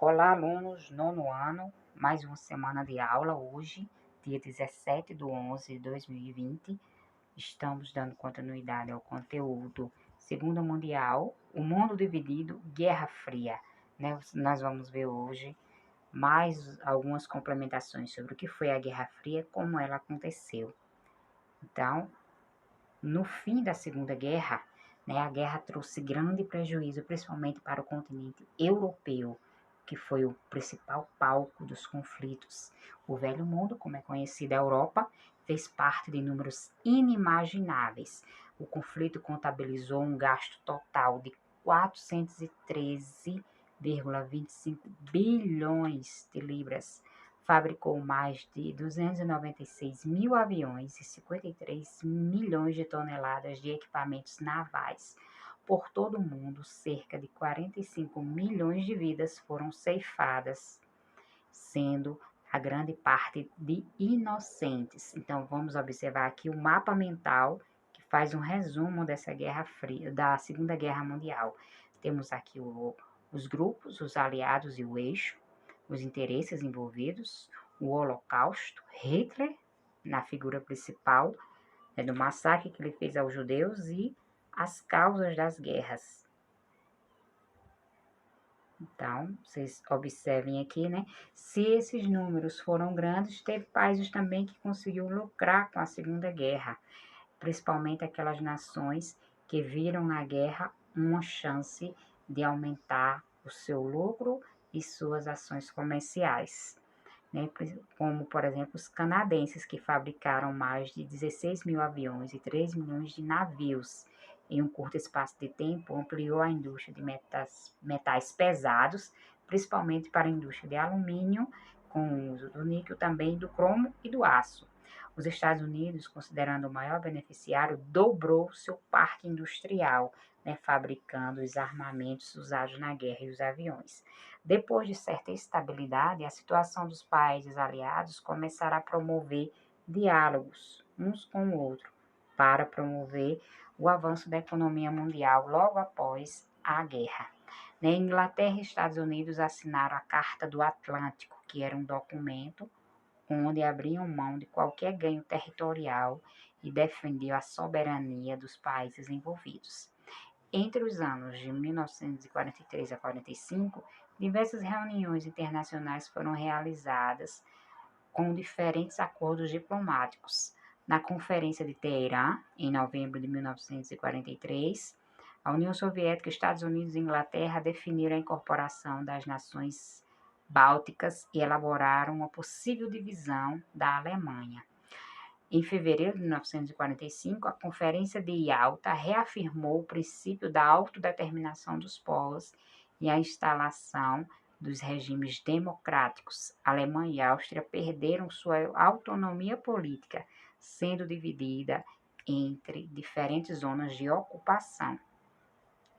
Olá, alunos, nono ano, mais uma semana de aula hoje, dia 17/11/2020. Estamos dando continuidade ao conteúdo Segunda Mundial, o mundo dividido, Guerra Fria. Nós vamos ver hoje mais algumas complementações sobre o que foi a Guerra Fria, como ela aconteceu. Então, no fim da Segunda Guerra, a guerra trouxe grande prejuízo, principalmente para o continente europeu, que foi o principal palco dos conflitos. O Velho Mundo, como é conhecida a Europa, fez parte de números inimagináveis. O conflito contabilizou um gasto total de 413,25 bilhões de libras, fabricou mais de 296 mil aviões e 53 milhões de toneladas de equipamentos navais. Por todo o mundo, cerca de 45 milhões de vidas foram ceifadas, sendo a grande parte de inocentes. Então, vamos observar aqui o mapa mental que faz um resumo dessa Guerra Fria, da Segunda Guerra Mundial. Temos aqui os grupos, os aliados e o eixo, os interesses envolvidos, o Holocausto, Hitler na figura principal, do massacre que ele fez aos judeus e as causas das guerras. Então, vocês observem aqui, Se esses números foram grandes, teve países também que conseguiu lucrar com a Segunda Guerra, principalmente aquelas nações que viram na guerra uma chance de aumentar o seu lucro e suas ações comerciais, como, por exemplo, os canadenses, que fabricaram mais de 16 mil aviões e 3 milhões de navios. Em um curto espaço de tempo, ampliou a indústria de metais pesados, principalmente para a indústria de alumínio, com o uso do níquel, também do cromo e do aço. Os Estados Unidos, considerando o maior beneficiário, dobrou seu parque industrial, fabricando os armamentos usados na guerra e os aviões. Depois de certa estabilidade, a situação dos países aliados começará a promover diálogos uns com o outro para promover o avanço da economia mundial logo após a guerra. Inglaterra e Estados Unidos assinaram a Carta do Atlântico, que era um documento onde abriam mão de qualquer ganho territorial e defendiam a soberania dos países envolvidos. Entre os anos de 1943 a 45, diversas reuniões internacionais foram realizadas com diferentes acordos diplomáticos. Na Conferência de Teherã, em novembro de 1943, a União Soviética, Estados Unidos e Inglaterra definiram a incorporação das nações bálticas e elaboraram uma possível divisão da Alemanha. Em fevereiro de 1945, a Conferência de Yalta reafirmou o princípio da autodeterminação dos povos e a instalação dos regimes democráticos. A Alemanha e a Áustria perderam sua autonomia política, sendo dividida entre diferentes zonas de ocupação.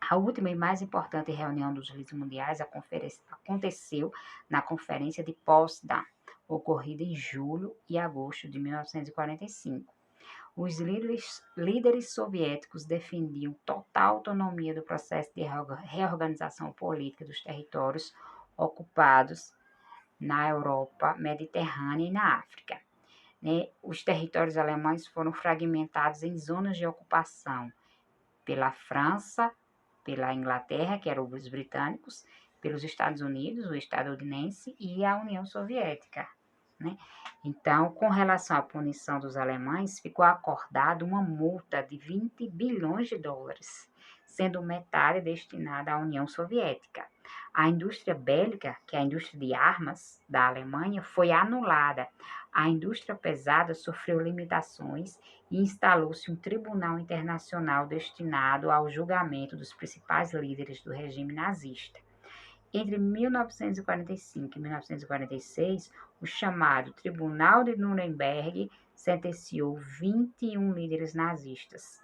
A última e mais importante reunião dos líderes mundiais aconteceu na Conferência de Potsdam, ocorrida em julho e agosto de 1945. Os líderes soviéticos defendiam total autonomia do processo de reorganização política dos territórios ocupados na Europa Mediterrânea e na África. Os territórios alemães foram fragmentados em zonas de ocupação pela França, pela Inglaterra, que eram os britânicos, pelos Estados Unidos, o estadunidense e a União Soviética. Então, com relação à punição dos alemães, ficou acordada uma multa de 20 bilhões de dólares, sendo metade destinada à União Soviética. A indústria bélica, que é a indústria de armas da Alemanha, foi anulada. A indústria pesada sofreu limitações e instalou-se um tribunal internacional destinado ao julgamento dos principais líderes do regime nazista. Entre 1945 e 1946, o chamado Tribunal de Nuremberg sentenciou 21 líderes nazistas,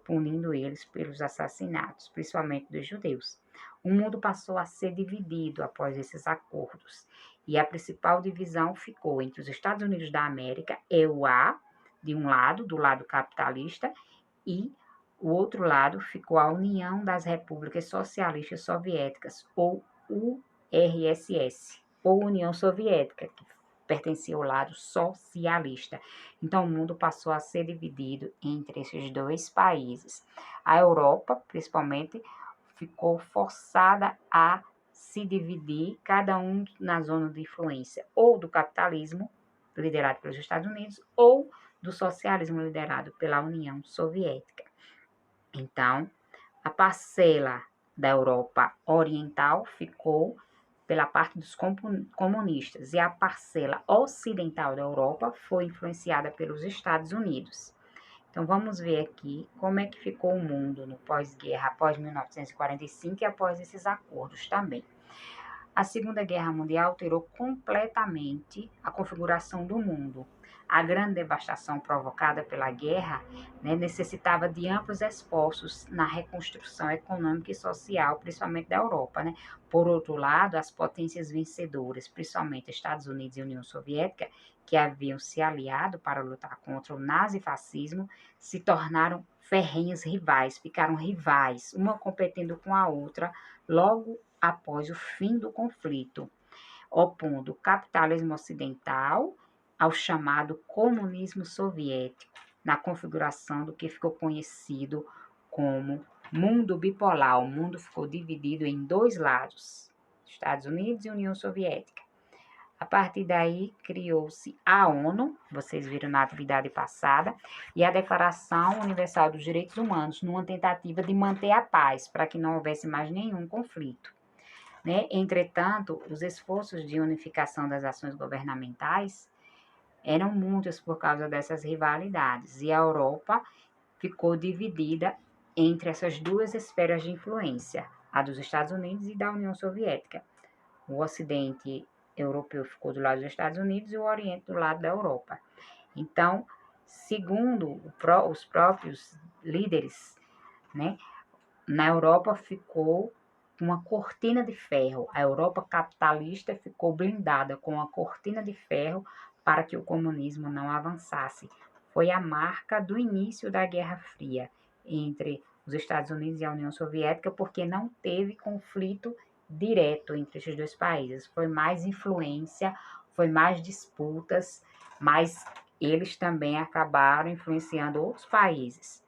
punindo eles pelos assassinatos, principalmente dos judeus. O mundo passou a ser dividido após esses acordos, e a principal divisão ficou entre os Estados Unidos da América, EUA, de um lado, do lado capitalista, e o outro lado ficou a União das Repúblicas Socialistas Soviéticas, ou URSS, ou União Soviética, que pertencia ao lado socialista. Então, o mundo passou a ser dividido entre esses dois países. A Europa, principalmente, ficou forçada a se dividir, cada um na zona de influência ou do capitalismo, liderado pelos Estados Unidos, ou do socialismo, liderado pela União Soviética. Então, a parcela da Europa Oriental ficou pela parte dos comunistas e a parcela ocidental da Europa foi influenciada pelos Estados Unidos. Então, vamos ver aqui como é que ficou o mundo no pós-guerra, após 1945 e após esses acordos também. A Segunda Guerra Mundial alterou completamente a configuração do mundo. A grande devastação provocada pela guerra, necessitava de amplos esforços na reconstrução econômica e social, principalmente da Europa. Por outro lado, as potências vencedoras, principalmente Estados Unidos e União Soviética, que haviam se aliado para lutar contra o nazifascismo, se tornaram ferrenhas rivais, ficaram rivais, uma competindo com a outra, logo após o fim do conflito, opondo o capitalismo ocidental ao chamado comunismo soviético, na configuração do que ficou conhecido como mundo bipolar. O mundo ficou dividido em dois lados, Estados Unidos e União Soviética. A partir daí, criou-se a ONU, vocês viram na atividade passada, e a Declaração Universal dos Direitos Humanos, numa tentativa de manter a paz, para que não houvesse mais nenhum conflito. Entretanto, os esforços de unificação das ações governamentais eram muitos por causa dessas rivalidades, e a Europa ficou dividida entre essas duas esferas de influência, a dos Estados Unidos e da União Soviética. O Ocidente europeu ficou do lado dos Estados Unidos e o Oriente do lado da Europa. Então, segundo os próprios líderes, na Europa ficou uma cortina de ferro. A Europa capitalista ficou blindada com uma cortina de ferro para que o comunismo não avançasse. Foi a marca do início da Guerra Fria entre os Estados Unidos e a União Soviética, porque não teve conflito direto entre esses dois países. Foi mais influência, foi mais disputas, mas eles também acabaram influenciando outros países.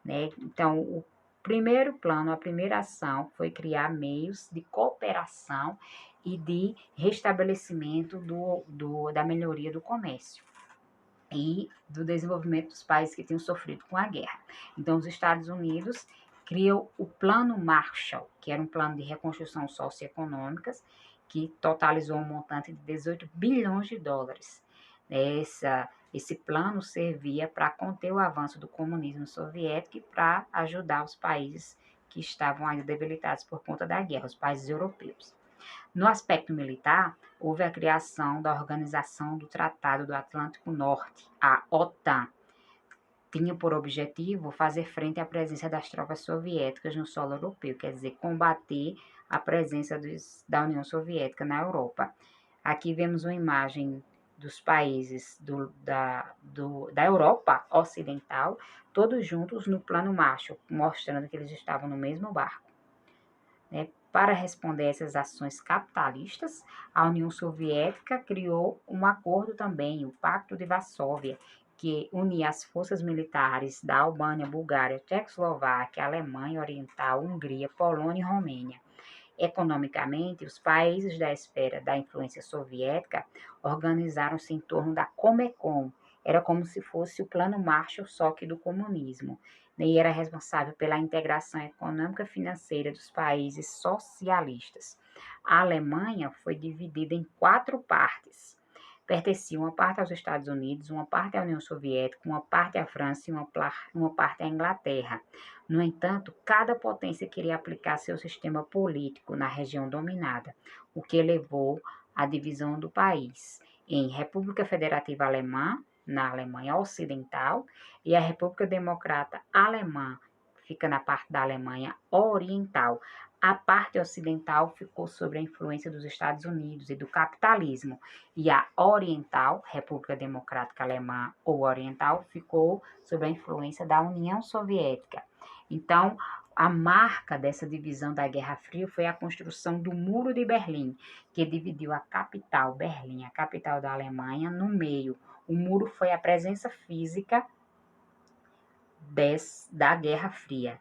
Então, o primeiro plano, a primeira ação foi criar meios de cooperação e de restabelecimento da melhoria do comércio e do desenvolvimento dos países que tinham sofrido com a guerra. Então, os Estados Unidos criou o Plano Marshall, que era um plano de reconstrução socioeconômica, que totalizou um montante de 18 bilhões de dólares. Esse plano servia para conter o avanço do comunismo soviético e para ajudar os países que estavam ainda debilitados por conta da guerra, os países europeus. No aspecto militar, houve a criação da Organização do Tratado do Atlântico Norte, a OTAN. Tinha por objetivo fazer frente à presença das tropas soviéticas no solo europeu, quer dizer, combater a presença da União Soviética na Europa. Aqui vemos uma imagem dos países da Europa Ocidental, todos juntos no Plano Marshall, mostrando que eles estavam no mesmo barco. Para responder a essas ações capitalistas, a União Soviética criou um acordo também, o Pacto de Varsóvia, que unia as forças militares da Albânia, Bulgária, Tchecoslováquia, Alemanha Oriental, Hungria, Polônia e Romênia. Economicamente, os países da esfera da influência soviética organizaram-se em torno da Comecon. Era como se fosse o Plano Marshall, só que do comunismo. E era responsável pela integração econômica e financeira dos países socialistas. A Alemanha foi dividida em 4 partes. Pertencia uma parte aos Estados Unidos, uma parte à União Soviética, uma parte à França e uma parte à Inglaterra. No entanto, cada potência queria aplicar seu sistema político na região dominada, o que levou à divisão do país em República Federativa Alemã, na Alemanha Ocidental, e a República Democrata Alemã, fica na parte da Alemanha Oriental. A parte ocidental ficou sob a influência dos Estados Unidos e do capitalismo, e a oriental, República Democrática Alemã ou Oriental, ficou sob a influência da União Soviética. Então, A marca dessa divisão da Guerra Fria foi a construção do Muro de Berlim, que dividiu a capital, Berlim, a capital da Alemanha, no meio. O muro foi a presença física da Guerra Fria,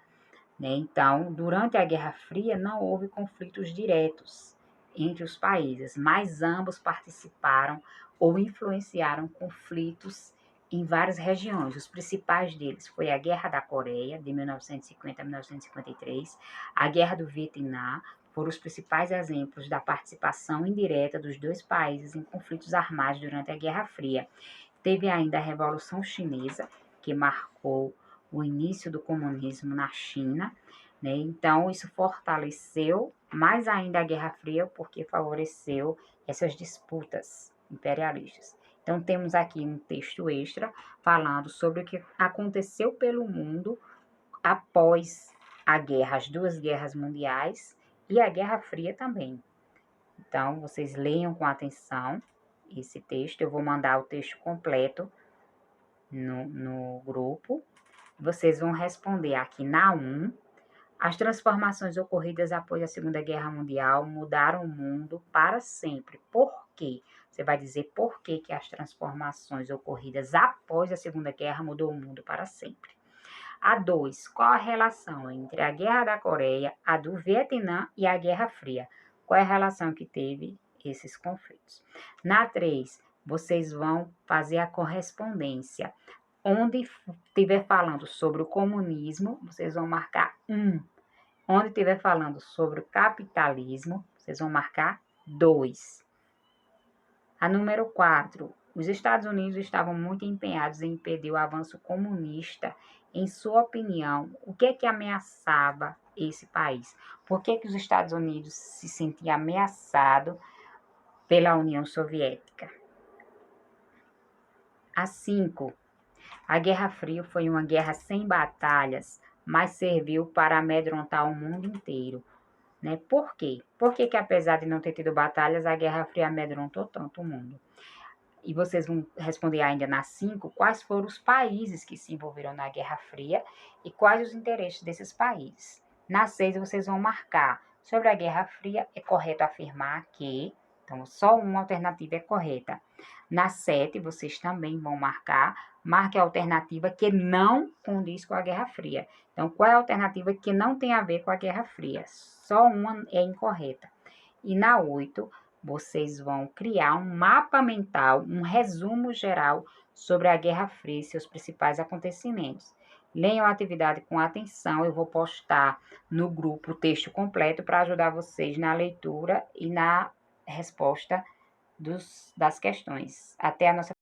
né? Então, durante a Guerra Fria, não houve conflitos diretos entre os países, mas ambos participaram ou influenciaram conflitos em várias regiões. Os principais deles foi a Guerra da Coreia, de 1950 a 1953, a Guerra do Vietnã, foram os principais exemplos da participação indireta dos dois países em conflitos armados durante a Guerra Fria. Teve ainda a Revolução Chinesa, que marcou o início do comunismo na China, né? Então, isso fortaleceu mais ainda a Guerra Fria, porque favoreceu essas disputas imperialistas. Então, temos aqui um texto extra falando sobre o que aconteceu pelo mundo após a guerra, as duas guerras mundiais e a Guerra Fria também. Então, vocês leiam com atenção esse texto. Eu vou mandar o texto completo no grupo. Vocês vão responder aqui na 1. As transformações ocorridas após a Segunda Guerra Mundial mudaram o mundo para sempre. Por quê? Você vai dizer por que as transformações ocorridas após a Segunda Guerra mudou o mundo para sempre. A 2, qual a relação entre a Guerra da Coreia, a do Vietnã e a Guerra Fria? Qual é a relação que teve esses conflitos? Na 3, vocês vão fazer a correspondência. Onde estiver falando sobre o comunismo, vocês vão marcar 1. Onde estiver falando sobre o capitalismo, vocês vão marcar 2. A número 4. Os Estados Unidos estavam muito empenhados em impedir o avanço comunista. Em sua opinião, o que é que ameaçava esse país? Por que os Estados Unidos se sentiam ameaçados pela União Soviética? A 5. A Guerra Fria foi uma guerra sem batalhas, mas serviu para amedrontar o mundo inteiro. Né? Por quê? Por que apesar de não ter tido batalhas, a Guerra Fria amedrontou tanto o mundo? E vocês vão responder ainda na 5, quais foram os países que se envolveram na Guerra Fria e quais os interesses desses países. Na 6, vocês vão marcar. Sobre a Guerra Fria, é correto afirmar que... Então, só uma alternativa é correta. Na 7, vocês também vão marcar. Marque a alternativa que não condiz com a Guerra Fria. Então, qual é a alternativa que não tem a ver com a Guerra Fria? Só uma é incorreta. E na 8, vocês vão criar um mapa mental, um resumo geral sobre a Guerra Fria e seus principais acontecimentos. Leiam a atividade com atenção, eu vou postar no grupo o texto completo para ajudar vocês na leitura e na resposta das questões. Até a nossa